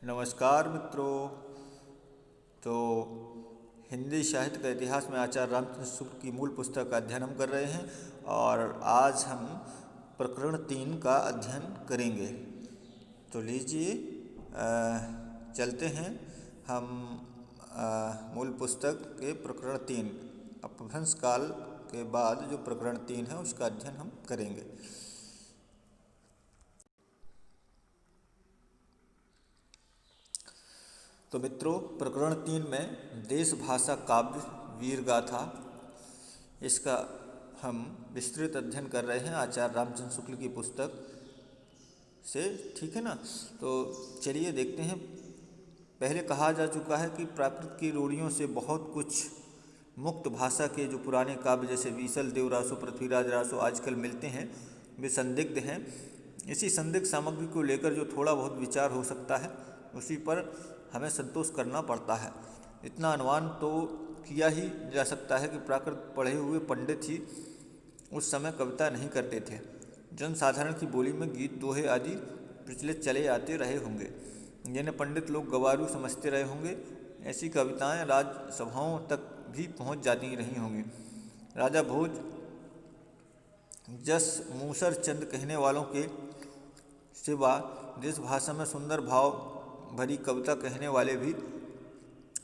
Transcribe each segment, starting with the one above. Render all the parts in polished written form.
नमस्कार मित्रों। तो हिंदी साहित्य का इतिहास में आचार्य रामचंद्र शुक्ल की मूल पुस्तक का अध्ययन हम कर रहे हैं और आज हम प्रकरण 3 का अध्ययन करेंगे। तो लीजिए चलते हैं हम मूल पुस्तक के प्रकरण 3 अपभ्रंश काल के बाद जो प्रकरण 3 है उसका अध्ययन हम करेंगे। तो मित्रों, प्रकरण 3 में देश भाषा काव्य वीर गाथा, इसका हम विस्तृत अध्ययन कर रहे हैं आचार्य रामचंद्र शुक्ल की पुस्तक से। ठीक है ना। तो चलिए देखते हैं। पहले कहा जा चुका है कि प्राकृत की रूढ़ियों से बहुत कुछ मुक्त भाषा के जो पुराने काव्य जैसे बीसल, देवरासु, पृथ्वीराज रासु आजकल मिलते हैं वे संदिग्ध हैं। इसी संदिग्ध सामग्री को लेकर जो थोड़ा बहुत विचार हो सकता है उसी पर हमें संतोष करना पड़ता है। इतना अनुमान तो किया ही जा सकता है कि प्राकृत पढ़े हुए पंडित ही उस समय कविता नहीं करते थे। जनसाधारण की बोली में गीत, दोहे आदि प्रचलित चले आते रहे होंगे, जिन्हें पंडित लोग गवारू समझते रहे होंगे। ऐसी कविताएं राजसभाओं तक भी पहुंच जाती रही होंगी। राजा भोज जस मूसर चंद कहने वालों के सिवा जिस भाषा में सुंदर भाव भरी कविता कहने वाले भी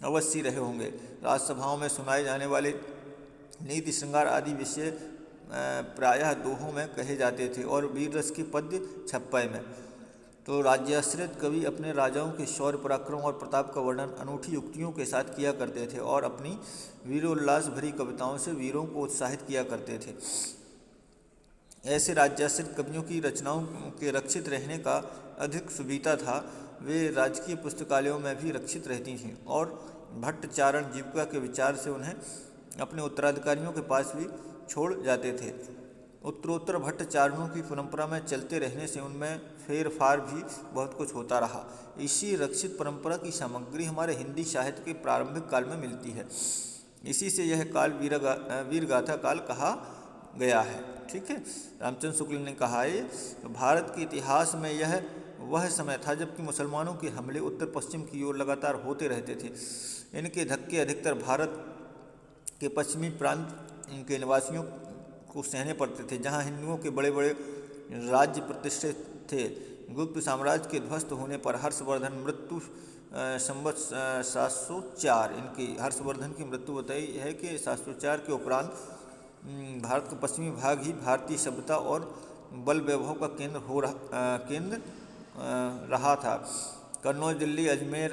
अवश्य रहे होंगे। राजसभाओं में सुनाए जाने वाले नीति श्रृंगार आदि विषय प्रायः दोहों में कहे जाते थे और वीर रस के पद्य छप्पय में। तो राज्याश्रित कवि अपने राजाओं के शौर्य, पराक्रम और प्रताप का वर्णन अनूठी युक्तियों के साथ किया करते थे और अपनी वीरोल्लास भरी कविताओं से वीरों को उत्साहित किया करते थे। ऐसे राज्याश्रित कवियों की रचनाओं के रक्षित रहने का अधिक सुविधा था। वे राजकीय पुस्तकालयों में भी रक्षित रहती थीं और भट्टाचारण जीविका के विचार से उन्हें अपने उत्तराधिकारियों के पास भी छोड़ जाते थे। उत्तरोत्तर भट्टाचारणों की परंपरा में चलते रहने से उनमें फेर फार भी बहुत कुछ होता रहा। इसी रक्षित परंपरा की सामग्री हमारे हिंदी साहित्य के प्रारंभिक काल में मिलती है। इसी से यह काल वीरगाथा काल कहा गया है। ठीक है। रामचंद्र शुक्ल ने कहा है तो भारत के इतिहास में यह वह समय था जबकि मुसलमानों के हमले उत्तर पश्चिम की ओर लगातार होते रहते थे। इनके धक्के अधिकतर भारत के पश्चिमी प्रांत के निवासियों को सहने पड़ते थे, जहां हिंदुओं के बड़े बड़े राज्य प्रतिष्ठित थे। गुप्त साम्राज्य के ध्वस्त होने पर हर्षवर्धन मृत्यु संवत 704, इनकी हर्षवर्धन की मृत्यु बताई है कि 704 के उपरांत भारत का पश्चिमी भाग ही भारतीय सभ्यता और बल वैभव का केंद्र रहा था। कन्नौज, दिल्ली, अजमेर,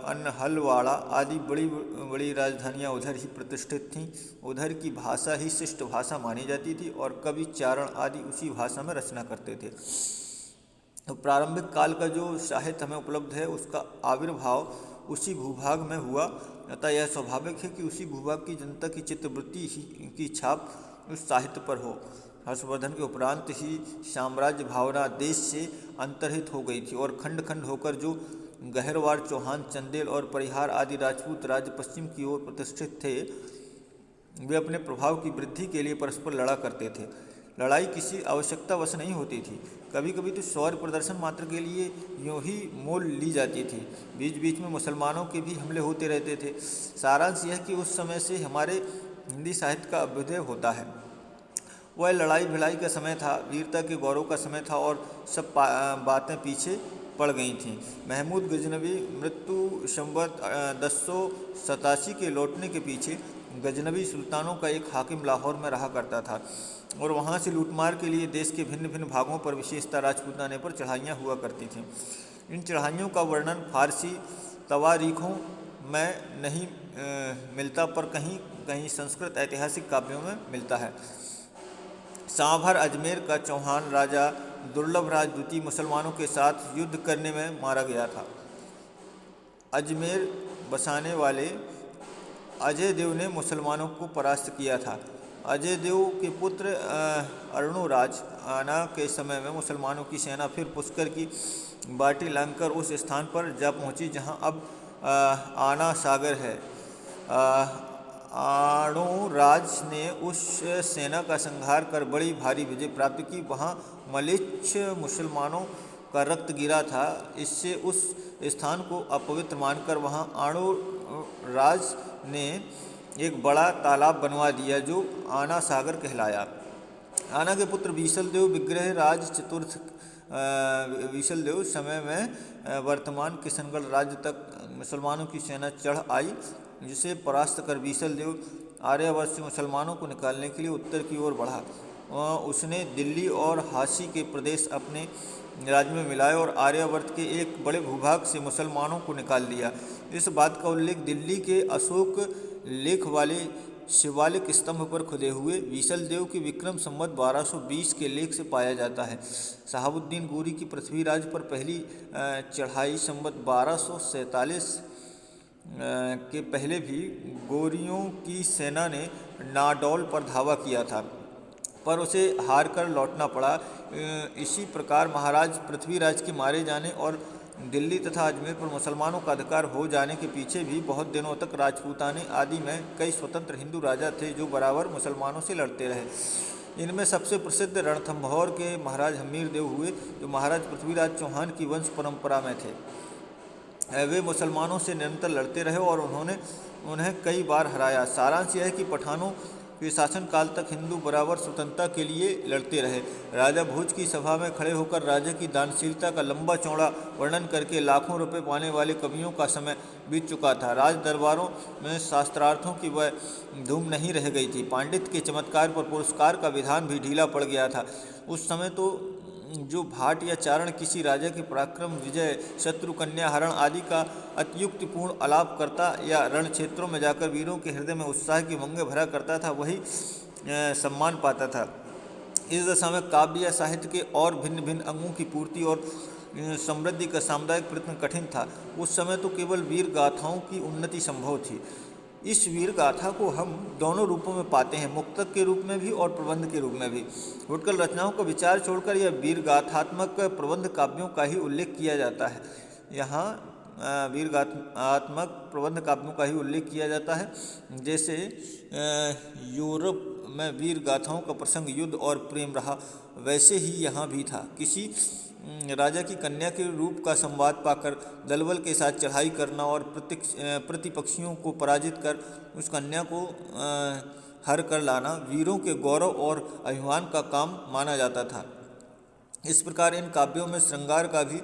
अन्नहलवाड़ा आदि बड़ी बड़ी राजधानियां उधर ही प्रतिष्ठित थीं। उधर की भाषा ही शिष्ट भाषा मानी जाती थी और कवि, चारण आदि उसी भाषा में रचना करते थे। तो प्रारंभिक काल का जो साहित्य हमें उपलब्ध है उसका आविर्भाव उसी भूभाग में हुआ, अतः यह स्वाभाविक है कि उसी भूभाग की जनता की चित्तवृत्ति की छाप उस साहित्य पर हो। हर्षवर्धन के उपरांत ही साम्राज्य भावना देश से अंतर्हित हो गई थी और खंड खंड होकर जो गहरवाड़, चौहान, चंदेल और परिहार आदि राजपूत राज्य पश्चिम की ओर प्रतिष्ठित थे, वे अपने प्रभाव की वृद्धि के लिए परस्पर लड़ा करते थे। लड़ाई किसी आवश्यकतावश नहीं होती थी, कभी कभी तो शौर्य प्रदर्शन मात्र के लिए यूँ ही मोल ली जाती थी। बीच बीच में मुसलमानों के भी हमले होते रहते थे। सारांश यह कि उस समय से हमारे हिंदी साहित्य का अभ्युदय होता है। वह लड़ाई भिड़ाई का समय था, वीरता के गौरव का समय था और सब बातें पीछे पड़ गई थीं। महमूद गजनवी मृत्यु संवत 1087 के लौटने के पीछे गजनवी सुल्तानों का एक हाकिम लाहौर में रहा करता था और वहाँ से लूटमार के लिए देश के भिन्न भिन्न भागों पर विशेषता राजपूताने पर चढ़ाइयाँ हुआ करती थीं। इन चढ़ाइयों का वर्णन फारसी तवारीखों में नहीं मिलता, पर कहीं कहीं संस्कृत ऐतिहासिक काव्यों में मिलता है। सांभर अजमेर का चौहान राजा दुर्लभराज द्वितीय मुसलमानों के साथ युद्ध करने में मारा गया था। अजमेर बसाने वाले अजय देव ने मुसलमानों को परास्त किया था। अजय देव के पुत्र अर्णोराज आना के समय में मुसलमानों की सेना फिर पुष्कर की बाटी लांघकर उस स्थान पर जा पहुंची जहां अब आना सागर है। अर्णोराज ने उस सेना का संहार कर बड़ी भारी विजय प्राप्त की। वहां मलेच्छ मुसलमानों का रक्त गिरा था। इससे उस स्थान को अपवित्र मानकर वहां आणोराज ने एक बड़ा तालाब बनवा दिया जो आना सागर कहलाया। आना के पुत्र बीसलदेव विग्रह राज चतुर्थ बीसलदेव समय में वर्तमान किशनगढ़ राज्य तक मुसलमानों की सेना चढ़ आई, जिसे परास्त कर बीसलदेव आर्यावर्त से मुसलमानों को निकालने के लिए उत्तर की ओर बढ़ा। उसने दिल्ली और हासी के प्रदेश अपने राज्य में मिलाए और आर्यावर्त के एक बड़े भूभाग से मुसलमानों को निकाल दिया। इस बात का उल्लेख दिल्ली के अशोक लेख वाले शिवालिक स्तंभ पर खुदे हुए बीसलदेव के विक्रम संवत 1220 के लेख से पाया जाता है। शहाबुद्दीन गोरी की पृथ्वीराज पर पहली चढ़ाई संवत 1247 के पहले भी गोरियों की सेना ने नाडौल पर धावा किया था, पर उसे हार कर लौटना पड़ा। इसी प्रकार महाराज पृथ्वीराज के मारे जाने और दिल्ली तथा अजमेर पर मुसलमानों का अधिकार हो जाने के पीछे भी बहुत दिनों तक राजपूताने आदि में कई स्वतंत्र हिंदू राजा थे जो बराबर मुसलमानों से लड़ते रहे। इनमें सबसे प्रसिद्ध रणथंभौर के महाराज हमीर देव हुए, जो महाराज पृथ्वीराज चौहान की वंश परंपरा में थे। वे मुसलमानों से निरंतर लड़ते रहे और उन्हें कई बार हराया। सारांश यह है कि पठानों के शासनकाल तक हिंदू बराबर स्वतंत्रता के लिए लड़ते रहे। राजा भोज की सभा में खड़े होकर राजा की दानशीलता का लंबा चौड़ा वर्णन करके लाखों रुपए पाने वाले कवियों का समय बीत चुका था। राज दरबारों में शास्त्रार्थों की वह धूम नहीं रह गई थी। पांडित्य के चमत्कार पर पुरस्कार का विधान भी ढीला पड़ गया था। उस समय तो जो भाट या चारण किसी राजा के पराक्रम, विजय, शत्रु कन्या हरण आदि का अत्युक्तिपूर्ण आलाप करता या रण क्षेत्रों में जाकर वीरों के हृदय में उत्साह की उमंगें भरा करता था, वही सम्मान पाता था। इस दशा में काव्य या साहित्य के और भिन्न भिन्न अंगों की पूर्ति और समृद्धि का सामुदायिक प्रयत्न कठिन था। उस समय तो केवल वीर गाथाओं की उन्नति संभव थी। इस वीर गाथा को हम दोनों रूपों में पाते हैं, मुक्तक के रूप में भी और प्रबंध के रूप में भी। फुटकल रचनाओं का विचार छोड़कर यह वीर गाथात्मक प्रबंध काव्यों का ही उल्लेख किया जाता है। यहाँ वीर गाथात्मक प्रबंध काव्यों का ही उल्लेख किया जाता है। जैसे यूरोप में वीर गाथाओं का प्रसंग युद्ध और प्रेम रहा, वैसे ही यहाँ भी था। किसी राजा की कन्या के रूप का संवाद पाकर दलबल के साथ चढ़ाई करना और प्रतिपक्षियों को पराजित कर उस कन्या को हर कर लाना वीरों के गौरव और अभिमान का काम माना जाता था। इस प्रकार इन काव्यों में श्रृंगार का भी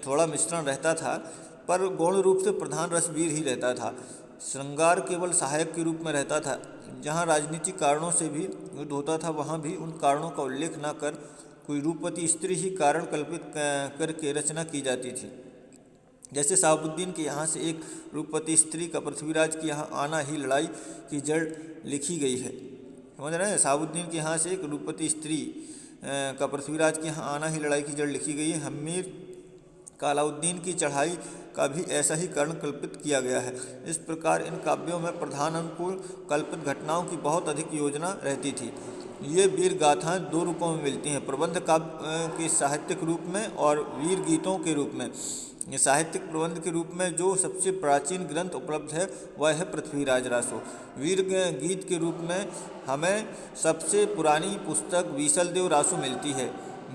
थोड़ा मिश्रण रहता था, पर गौण रूप से प्रधान रस वीर ही रहता था। श्रृंगार केवल सहायक के रूप में रहता था। जहाँ राजनीतिक कारणों से भी युद्ध होता था, वहाँ भी उन कारणों का उल्लेख न कर कोई रूपवती स्त्री ही कारण कल्पित करके रचना की जाती थी। जैसे शहाबुद्दीन के यहाँ से एक रूपवती स्त्री का पृथ्वीराज की यहाँ आना ही लड़ाई की जड़ लिखी गई है। समझ रहे हैं? शहाबुद्दीन के यहाँ से एक रूपवती स्त्री का पृथ्वीराज के यहाँ आना ही लड़ाई की जड़ लिखी गई है। हमीर का अलाउद्दीन की चढ़ाई का भी ऐसा ही कारण कल्पित किया गया है। इस प्रकार इन काव्यों में प्रधान अनुकूल कल्पित घटनाओं की बहुत अधिक योजना रहती थी। ये वीर गाथाएँ दो रूपों में मिलती हैं, प्रबंध काव्य के साहित्यिक रूप में और वीर गीतों के रूप में। ये साहित्यिक प्रबंध के रूप में जो सबसे प्राचीन ग्रंथ उपलब्ध है वह है पृथ्वीराज रासो। वीर गीत के रूप में हमें सबसे पुरानी पुस्तक बीसलदेव रासो मिलती है।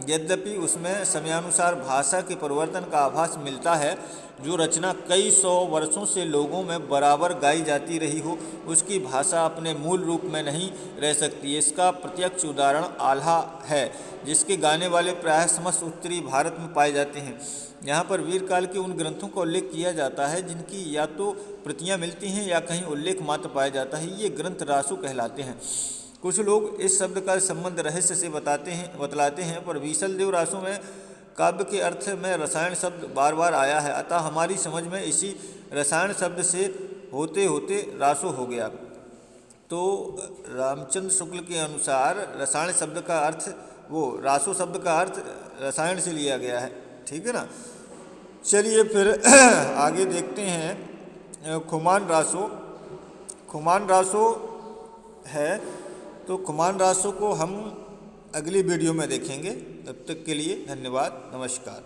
यद्यपि उसमें समयानुसार भाषा के परिवर्तन का आभास मिलता है। जो रचना कई सौ वर्षों से लोगों में बराबर गाई जाती रही हो, उसकी भाषा अपने मूल रूप में नहीं रह सकती। इसका प्रत्यक्ष उदाहरण आल्हा है, जिसके गाने वाले प्रायः समस्त उत्तरी भारत में पाए जाते हैं। यहाँ पर वीर काल के उन ग्रंथों का उल्लेख किया जाता है जिनकी या तो प्रतियाँ मिलती हैं या कहीं उल्लेख मात्र पाया जाता है। ये ग्रंथ रासो कहलाते हैं। कुछ लोग इस शब्द का संबंध रहस्य से बतलाते हैं, पर बीसलदेव रासो में काव्य के अर्थ में रसायन शब्द बार बार आया है। अतः हमारी समझ में इसी रसायन शब्द से होते होते रासो हो गया। तो रामचंद्र शुक्ल के अनुसार रसायन शब्द का अर्थ, वो रासो शब्द का अर्थ रसायन से लिया गया है। ठीक है ना? चलिए फिर आगे देखते हैं। खुमान रासो है, तो खुमान रासो को हम अगली वीडियो में देखेंगे। तब तक के लिए धन्यवाद, नमस्कार।